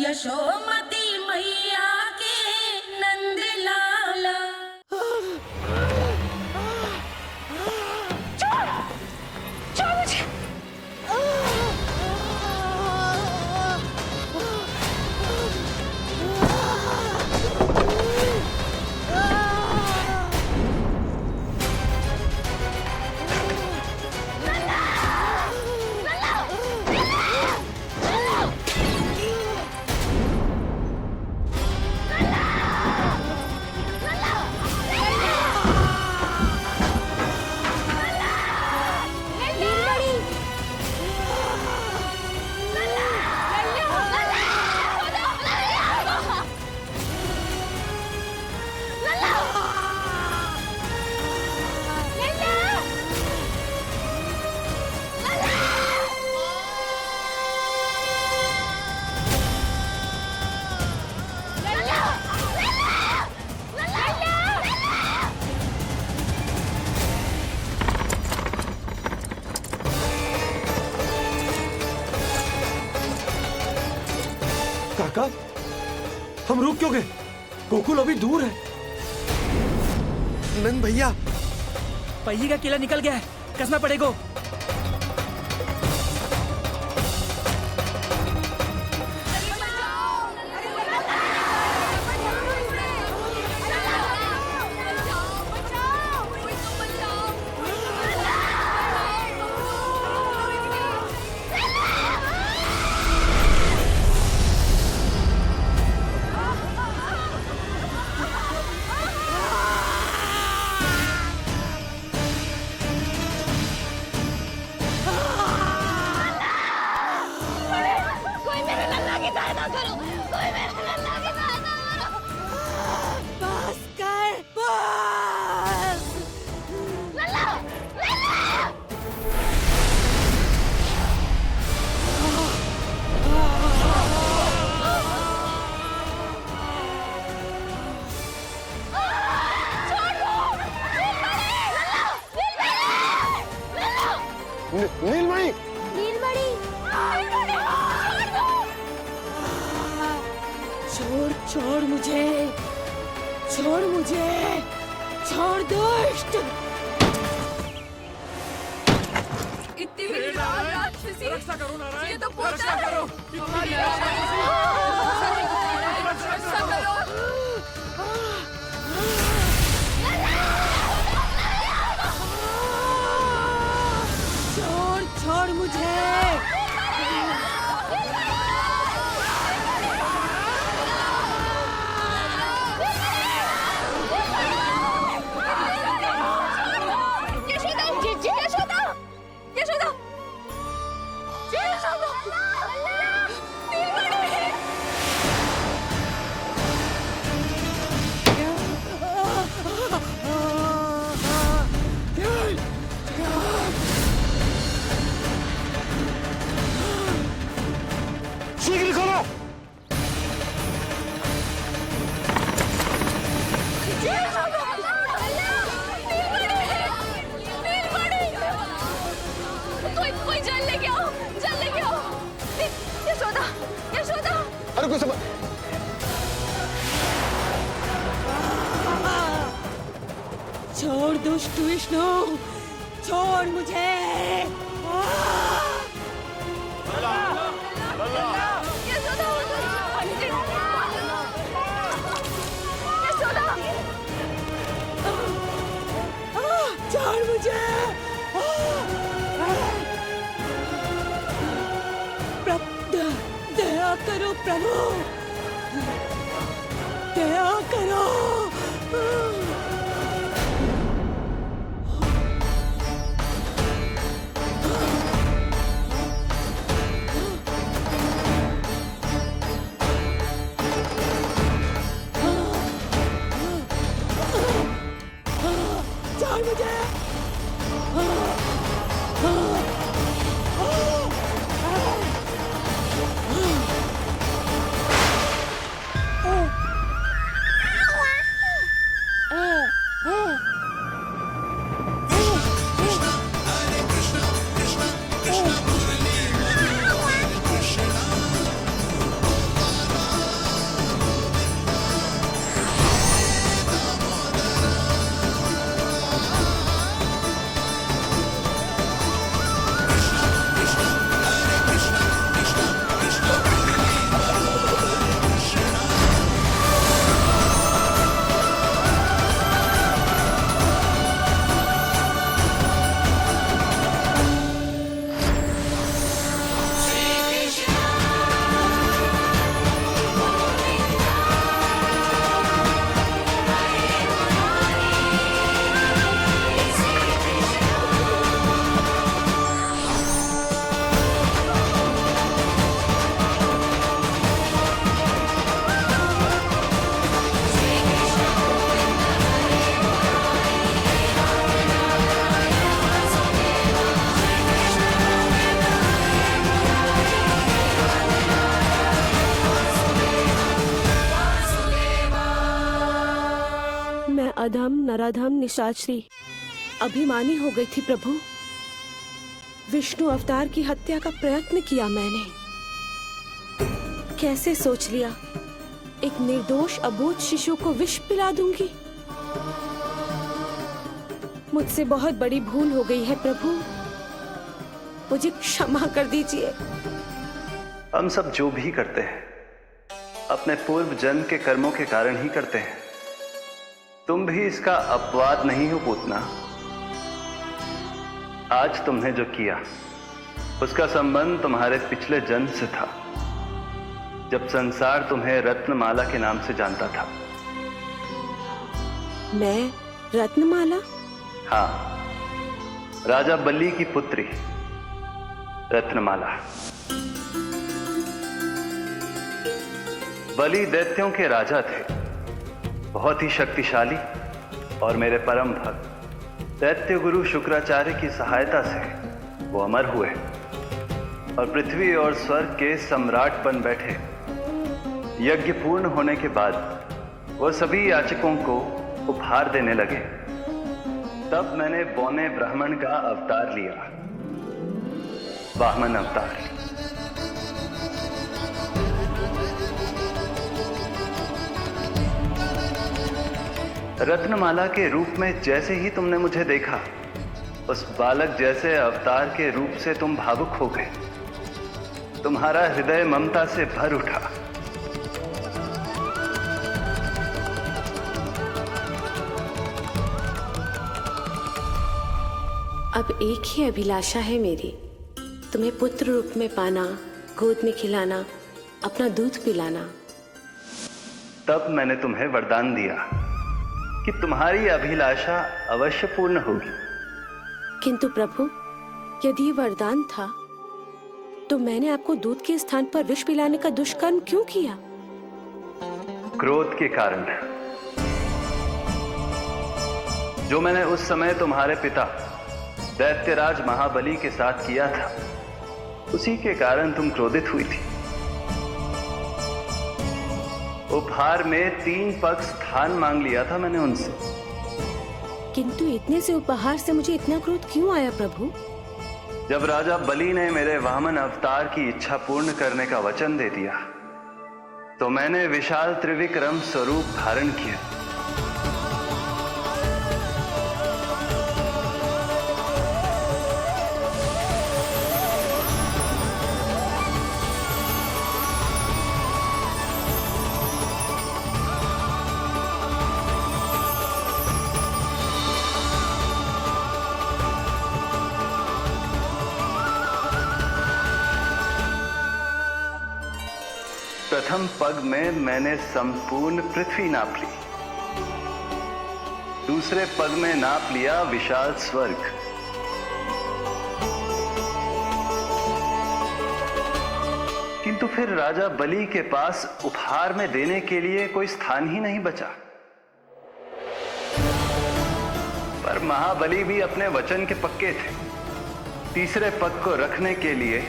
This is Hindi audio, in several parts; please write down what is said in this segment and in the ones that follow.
यशोमती मैया के नंद लाला। छोड़ मुझे। काका, हम रुक क्यों गए? गोकुल अभी दूर है। नंद भैया, पहिए का किला निकल गया है, कसना पड़ेगा। नीलमणि, नीलमणि, छोड़ छोड़ मुझे, छोड़ मुझे, छोड़ दुष्ट। इतनी भी राक्षसी, रक्षा करो नारायण, ये तो पोता रक्षा है। करो। रक्षा करो। छोड़ छोड़ मुझे। शीघ्र खोलो। कोई जल लेके आओ, जल लेके आओ। यशोदा, यशोदा। अरे कोई समझ। छोड़ दुष्ट विष्णु, छोड़ मुझे। छोड़ मुझे। दया करो प्रभु, दया करो। छोड़ मुझे। अधम नराधम निशाचरी अभिमानी हो गई थी प्रभु। विष्णु अवतार की हत्या का प्रयत्न किया मैंने। कैसे सोच लिया एक निर्दोष अबोध शिशु को विष पिला दूंगी। मुझसे बहुत बड़ी भूल हो गई है प्रभु, मुझे क्षमा कर दीजिए। हम सब जो भी करते हैं अपने पूर्व जन्म के कर्मों के कारण ही करते हैं। तुम भी इसका अपवाद नहीं हो पूतना। आज तुमने जो किया उसका संबंध तुम्हारे पिछले जन्म से था, जब संसार तुम्हें रत्नमाला के नाम से जानता था। मैं रत्नमाला? हाँ, राजा बलि की पुत्री रत्नमाला। बलि दैत्यों के राजा थे, बहुत ही शक्तिशाली, और मेरे परम भक्त दैत्य गुरु शुक्राचार्य की सहायता से वो अमर हुए और पृथ्वी और स्वर्ग के सम्राट बन बैठे। यज्ञ पूर्ण होने के बाद वो सभी याचकों को उपहार देने लगे। तब मैंने बौने ब्राह्मण का अवतार लिया, वामन अवतार। रत्नमाला के रूप में जैसे ही तुमने मुझे देखा, उस बालक जैसे अवतार के रूप से तुम भावुक हो गए। तुम्हारा हृदय ममता से भर उठा। अब एक ही अभिलाषा है मेरी, तुम्हें पुत्र रूप में पाना, गोद में खिलाना, अपना दूध पिलाना। तब मैंने तुम्हें वरदान दिया कि तुम्हारी अभिलाषा अवश्य पूर्ण होगी। किंतु प्रभु, यदि वरदान था तो मैंने आपको दूध के स्थान पर विष पिलाने का दुष्कर्म क्यों किया? क्रोध के कारण, जो मैंने उस समय तुम्हारे पिता दैत्यराज महाबली के साथ किया था, उसी के कारण तुम क्रोधित हुई थी। उपहार में 3 पग स्थान मांग लिया था मैंने उनसे। किंतु इतने से उपहार से मुझे इतना क्रोध क्यों आया प्रभु? जब राजा बलि ने मेरे वामन अवतार की इच्छा पूर्ण करने का वचन दे दिया, तो मैंने विशाल त्रिविक्रम स्वरूप धारण किया। प्रथम पग में मैंने संपूर्ण पृथ्वी नाप ली। दूसरे पग में नाप लिया विशाल स्वर्ग। किंतु फिर राजा बलि के पास उपहार में देने के लिए कोई स्थान ही नहीं बचा। पर महाबली भी अपने वचन के पक्के थे। तीसरे पग को रखने के लिए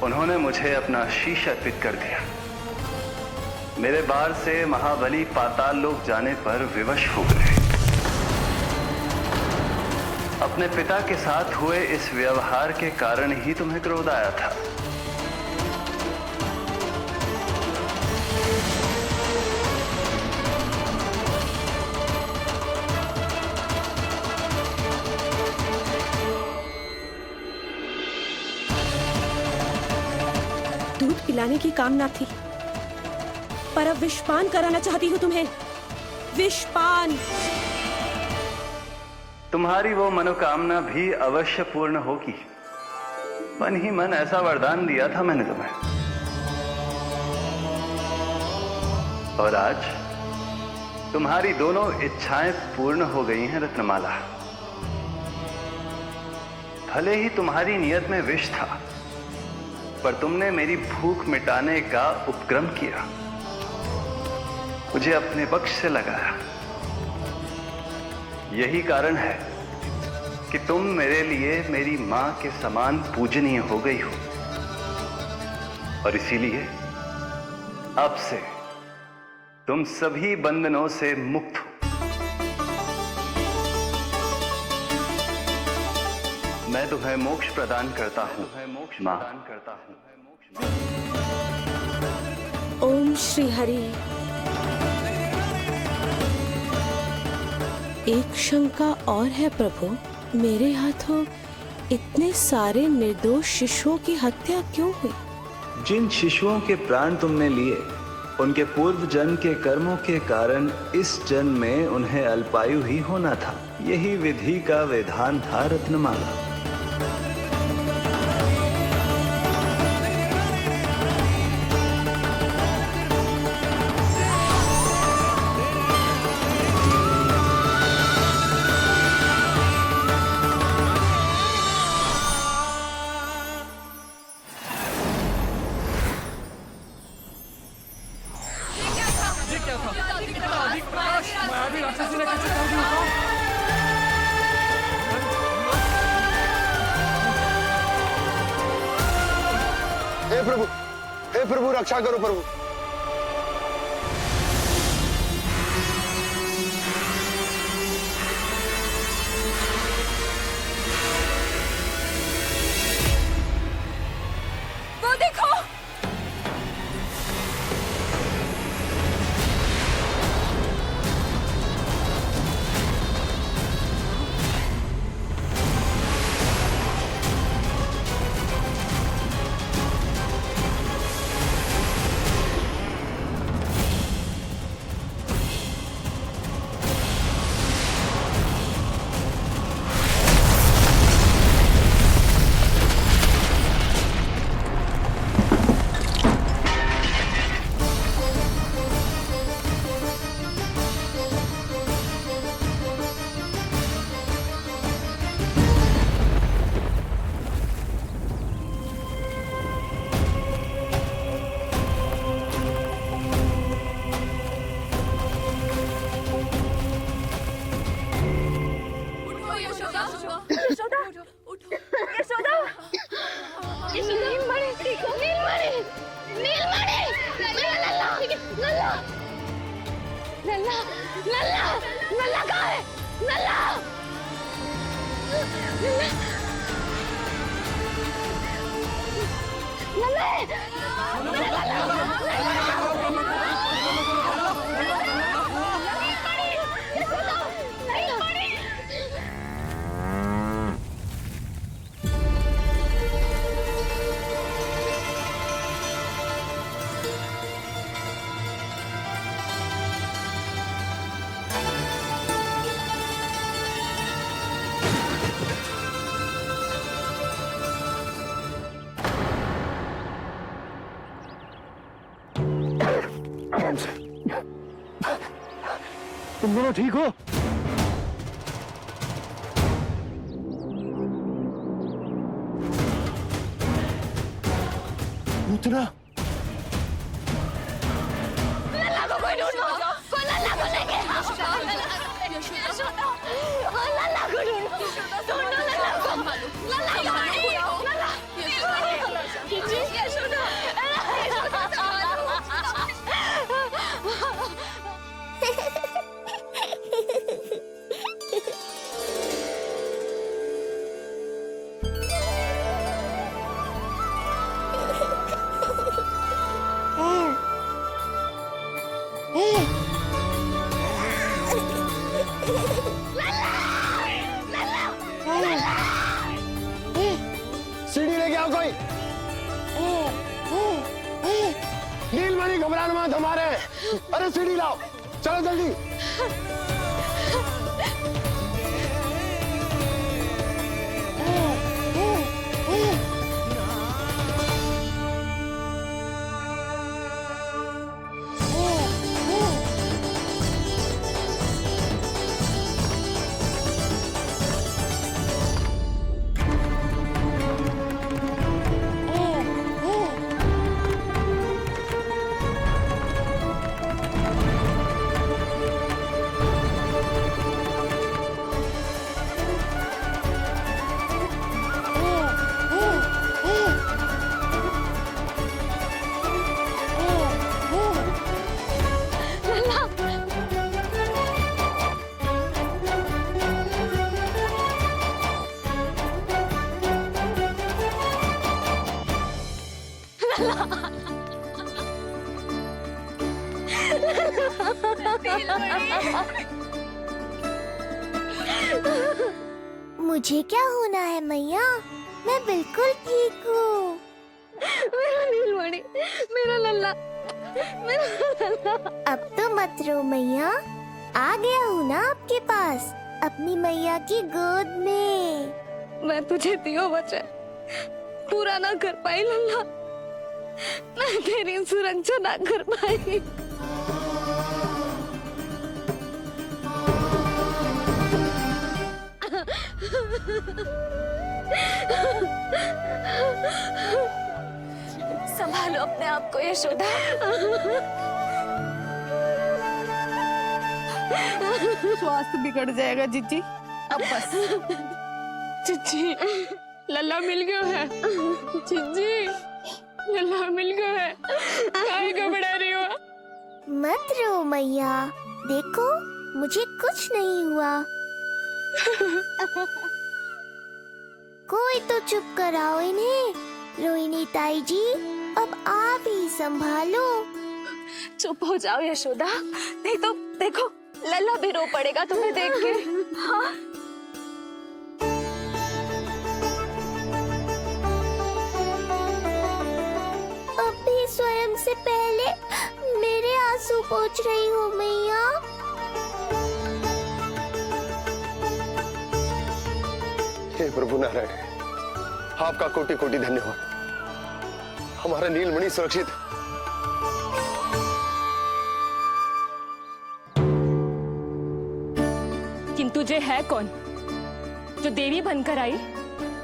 उन्होंने मुझे अपना शीश अर्पित कर दिया। मेरे बार से महाबली पाताल लोक जाने पर विवश हो गए। अपने पिता के साथ हुए इस व्यवहार के कारण ही तुम्हें क्रोध आया था। दूध पिलाने की कामना थी, पर अब विषपान कराना चाहती हूँ तुम्हें। विषपान। तुम्हारी वो मनोकामना भी अवश्य पूर्ण होगी। मन ही मन ऐसा वरदान दिया था मैंने तुम्हें। और आज तुम्हारी दोनों इच्छाएं पूर्ण हो गई हैं रत्नमाला। भले ही तुम्हारी नियत में विष था, पर तुमने मेरी भूख मिटाने का उपक्रम किया, मुझे अपने पक्ष से लगाया। यही कारण है कि तुम मेरे लिए मेरी मां के समान पूजनीय हो गई हो। और इसीलिए अब से तुम सभी बंधनों से मुक्त हो। मैं तुम्हें मोक्ष प्रदान करता हूँ माँ। ओम श्री हरि। एक शंका और है प्रभु, मेरे हाथों इतने सारे निर्दोष शिशुओं की हत्या क्यों हुई? जिन शिशुओं के प्राण तुमने लिए उनके पूर्व जन्म के कर्मों के कारण इस जन्म में उन्हें अल्पायु ही होना था। यही विधि का विधान था रत्नमाला। हे प्रभु रक्षा करो प्रभु। वो देखो, तुम दोनों ठीक हो? पूतना लल्ला को कोई ढूंढो, कोई लल्ला को लेके आओ। यशोदा, हाँ, लल्ला को ढूंढो, ढूंढो लल्ला को। लल्ला यहाँ नहीं हो, लल्ला। यशोदा, सीढ़ी लेके आओ कोई। नीलमणि घबराना मत हमारे। अरे सीढ़ी लाओ, चलो जल्दी। लल्ला मुझे क्या होना है मैया, मैं बिल्कुल ठीक हूँ। मेरा नीलमणि, मेरा लल्ला, मेरा लल्ला। अब तो मत रो मैया, आ गया हूँ ना आपके पास अपनी मैया की गोद में। मैं तुझे दियो वचन पूरा ना कर पाई लल्ला, मैं तेरी सुरक्षा ना कर पाई। संभालो अपने आप को यशोदा। स्वास्थ्य बिगड़ जाएगा जीजी, अब बस। चिच्ची, लल्ला मिल गया है। चिच्ची, लल्ला मिल गया है। काहे घबरा रही हो? मत रो मैया, देखो मुझे कुछ नहीं हुआ। कोई तो चुप कराओ इन्हें। रोहिणी ताई जी, अब आप ही संभालो। चुप हो जाओ यशोदा, नहीं तो देखो लल्ला भी रो पड़ेगा तुम्हें देख के। हाँ? अब भी स्वयं से पहले मेरे आंसू पोंछ रही हो मैया। हे प्रभु नारायण, आपका कोटि कोटि धन्यवाद। हमारा नीलमणि सुरक्षित है। किंतु जे है कौन जो देवी बनकर आई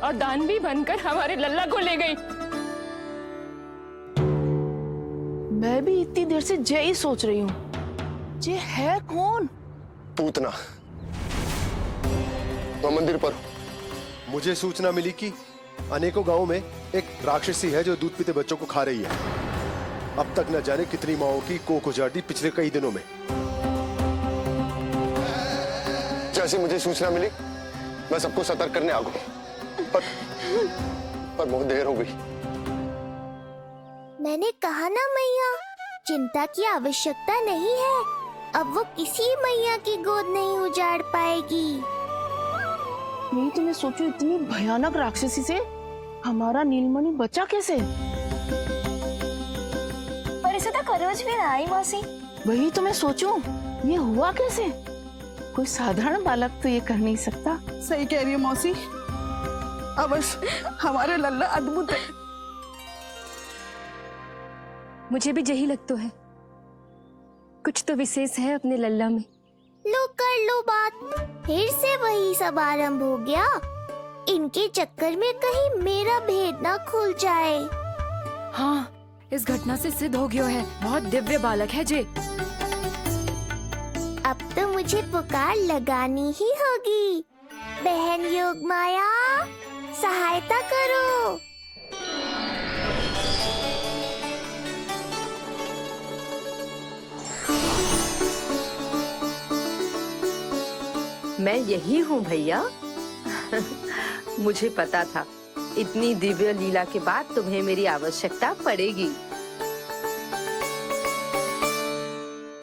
और दानवी बनकर हमारे लल्ला को ले गई? मैं भी इतनी देर से जय ही सोच रही हूँ, जे है कौन? पूतना, वह मंदिर पर मुझे सूचना मिली कि अनेकों गांवों में एक राक्षसी है जो दूध पीते बच्चों को खा रही है। अब तक न जाने कितनी माओं की कोख उजाड़ दी पिछले कई दिनों में। जैसे मुझे सूचना मिली मैं सबको सतर्क करने आ गया, पर बहुत देर हो गई। मैंने कहा ना मैया, चिंता की आवश्यकता नहीं है। अब वो किसी मैया की गोद नहीं उजाड़ पाएगी। नहीं तो मैं सोचूं, इतनी भयानक राक्षसी से हमारा नीलमणि बचा कैसे? पर इसे तो करोज भी ना आई मौसी। वही तो मैं सोचूं, ये हुआ कैसे? कोई साधारण बालक तो ये कर नहीं सकता। सही कह रही है मौसी, अवश्य हमारे लल्ला अद्भुत है। मुझे भी यही लगता है, कुछ तो विशेष है अपने लल्ला में। लो कर लो बात, फिर से वही सब आरंभ हो गया। इनके चक्कर में कहीं मेरा भेद ना खुल जाए। हाँ, इस घटना से सिद्ध हो गया है, बहुत दिव्य बालक है जे। अब तो मुझे पुकार लगानी ही होगी। बहन योगमाया, सहायता करो। मैं यही हूँ भैया। मुझे पता था इतनी दिव्य लीला के बाद तुम्हें मेरी आवश्यकता पड़ेगी।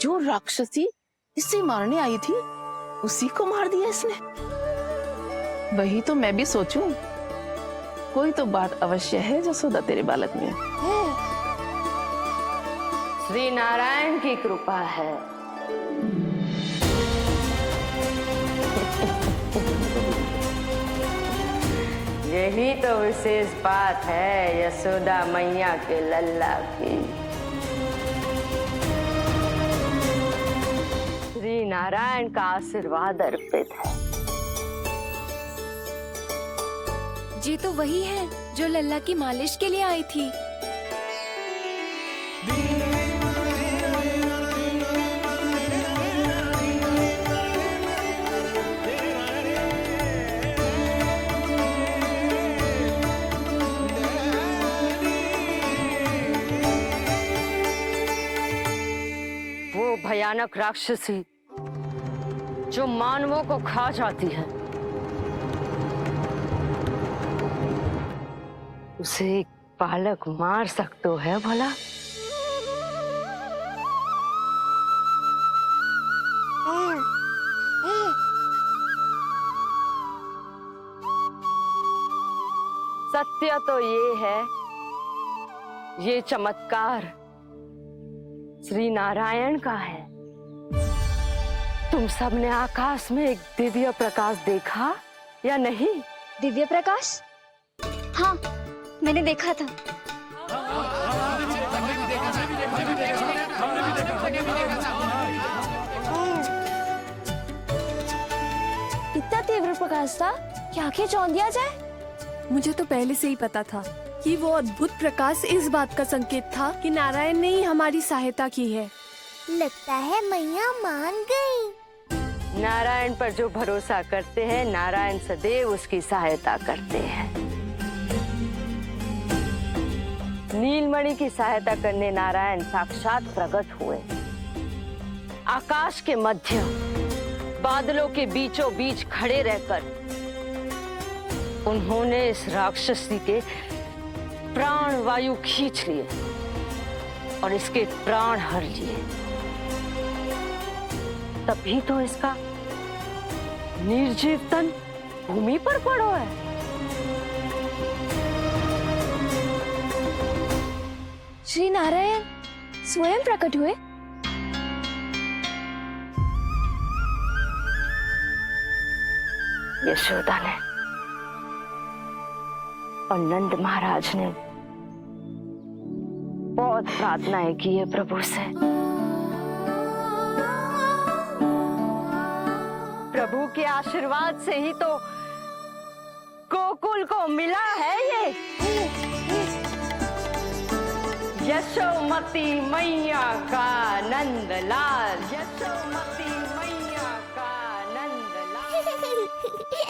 जो राक्षसी इसे मारने आई थी, उसी को मार दिया इसने। वही तो मैं भी सोचूं, कोई तो बात अवश्य है जसोदा तेरे बालक में। श्री नारायण की कृपा है। यही तो विशेष बात है यशोदा मैया के लल्ला की। श्री नारायण का आशीर्वाद अर्पित है। ये तो वही है जो लल्ला की मालिश के लिए आई थी। वो भयानक राक्षसी जो मानवों को खा जाती है, उसे बालक मार सकते है भला? सत्य तो ये है, ये चमत्कार श्री नारायण का है। तुम सबने आकाश में एक दिव्य प्रकाश देखा या नहीं? दिव्य प्रकाश? हाँ, मैंने देखा था। इतना तीव्र प्रकाश था कि आंखें चौंध दिया जाए। मुझे तो पहले से ही पता था कि वो अद्भुत प्रकाश इस बात का संकेत था कि नारायण ने ही हमारी सहायता की है। लगता है मैया मान गई। नारायण पर जो भरोसा करते हैं, नारायण सदैव उसकी सहायता करते हैं। नीलमणि की सहायता करने नारायण साक्षात प्रकट हुए। आकाश के मध्य बादलों के बीचों बीच खड़े रहकर उन्होंने इस राक्षसी के प्राण वायु खींच लिए और इसके प्राण हर लिए। तभी तो इसका निर्जीव तन भूमि पर पड़ो है। श्री नारायण स्वयं प्रकट हुए। यशोदा ने और नंद महाराज ने बहुत प्रार्थनाएं की है प्रभु से। प्रभु के आशीर्वाद से ही तो गोकुल को मिला है ये। यशोमती मैया का नंदलाल, यशोमती मैया का नंदलाल।